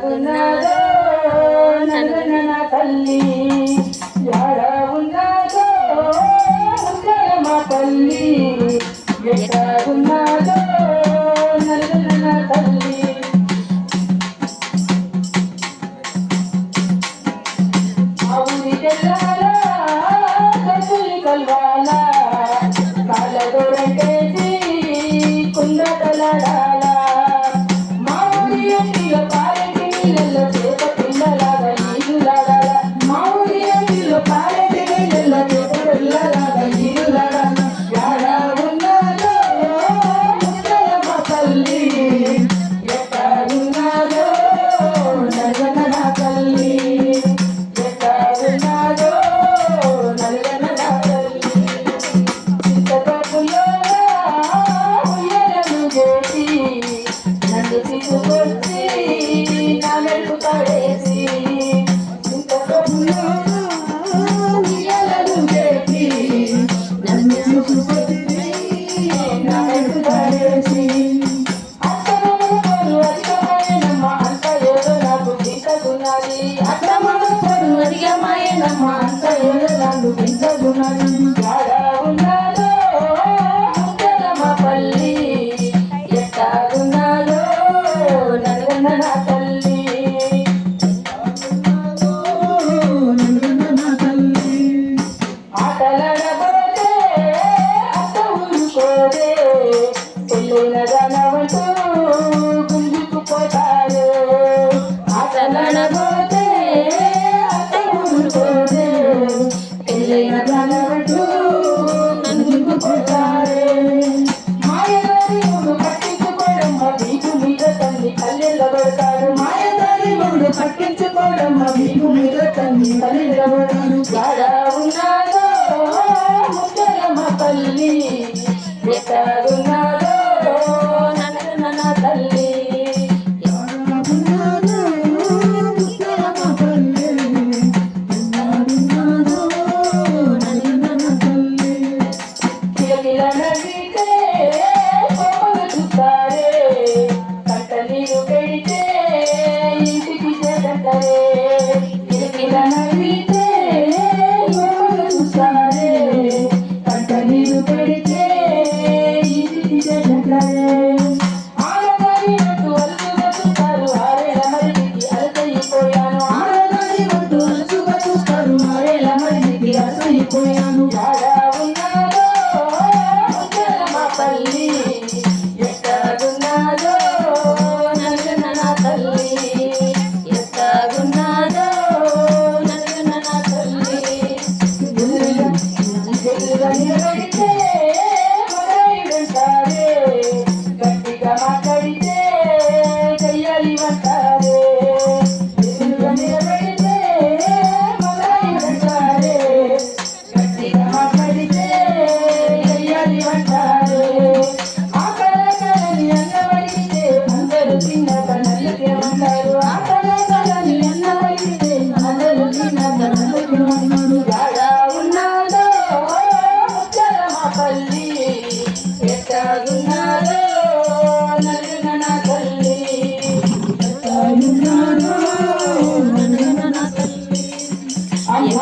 ఎట్టాగున్నాదో నన్ను తల్లి యాడ ఉన్నాదో మా తల్లి ఎట్టాగున్నాదో నన్ను తల్లి అవుని తెల్లాలా కసులి కల్వాలా కాలదొరకేసి కుందటలాడాలా మా ఊరి అంటిలో పారెంటి నీళ్ళల్లో చేప పిల్లలాగా నీళ్ళులాడాలా మా ఊరి అంటిలో పారెంటి నీళ్ళల్లో చేప పిల్లలాగా నీళ్ళులాడాలా యాడ ఉన్నాదో ముద్దల మా తల్లి ఎట్టాగున్నాదో నల్లన నా తల్లి ఎట్టాగున్నాదో నల్లన నా తల్లి చింతపప్పులో ఉయ్యలను చేసి నన్ను తీసుకొచ్చి నా మెట్టు పడేసి చింతపప్పులో ఉయ్యలను చేసి నన్ను తీసుకొచ్చి నా మెట్టు పడేసి అత్తమామలు అధికమాయనమ్మ అంత ఏదో నాకు చింతగున్నది అత్తమామలు అధికమాయనమ్మ అంత ఏదో నాకు చింతగున్నది యాడ ఉన్నాదో ముద్దల మా పల్లి ఎట్టాగున్నాదో నల్లన నా తల్లి ఆటలాడబోతే అత్త ఊరుకోదే పెళ్ళైన దానవంటూ గుంజుకుపోతారు ఆటలాడబోతే అత్త ఊరుకోదే పెళ్ళైన దానవంటూ గుంజుకుపోతారే మాయదారి మూడు పట్టించుకోవడం మా వీపు మీద తల్లి కళ్ళెళ్ళబడతాడు మాయదారి మూడు పట్టించుకోవడం మా వీపు మీద తల్లి కళ్ళెళ్ళబడతాడు యాడ ఉన్నాదో ముద్దల మా తల్లి ఎట్టాగున్నాదో నన్ను నా తల్లి ఎట్టాగున్నాదో ముద్దల మా తల్లి ఎట్టాగున్నాదో నన్ను నా తల్లి కిలకిల నవ్వితే కోపలు చూస్తారే కంట నీరు పెడితే ఇంటికి చేరంటారే కిలకిల నవ్వితే కోపలు చూస్తారే కంట నీరు పెడితే ఇంటికి చేరంటారే ఆడదాని వద్దు అలుసుగా చూస్తారు ఆరేళ్ళ మరిదికి అలసైపోయాను ఆడదాని వద్దు అలుసుగా చూస్తారు ఆరేళ్ళ మరిదికి అలసైపోయాను యాడ ఉన్నాదో ముద్దల మా పల్లి ఎట్టాగున్నాదో నల్లన నా తల్లి ఎట్టాగున్నాదో నల్లన నా తల్లి గెల్లుగా నిలబడితే మొదలైంటారే గట్టిగా మాట్లాడితే చెయ్యాలి అంటారే గెల్లుగా నిలబడితే మొదలైంటారే గట్టిగా మాట్లాడితే చెయ్యాలి అంటారే ఆకలి అన్నబడితే అందరూ తిన్నాక నల్లకేమన్నారు ఆకలి అన్నబడితే అందరూ తిన్నాక నల్లకేమన్నారు యాడ ఉన్నాదో ముద్దల మా పల్లి ఎట్టాగున్నాదో నల్లన నా తల్లి ఎట్టాగున్నాదో నల్లన నా తల్లి అమ్మ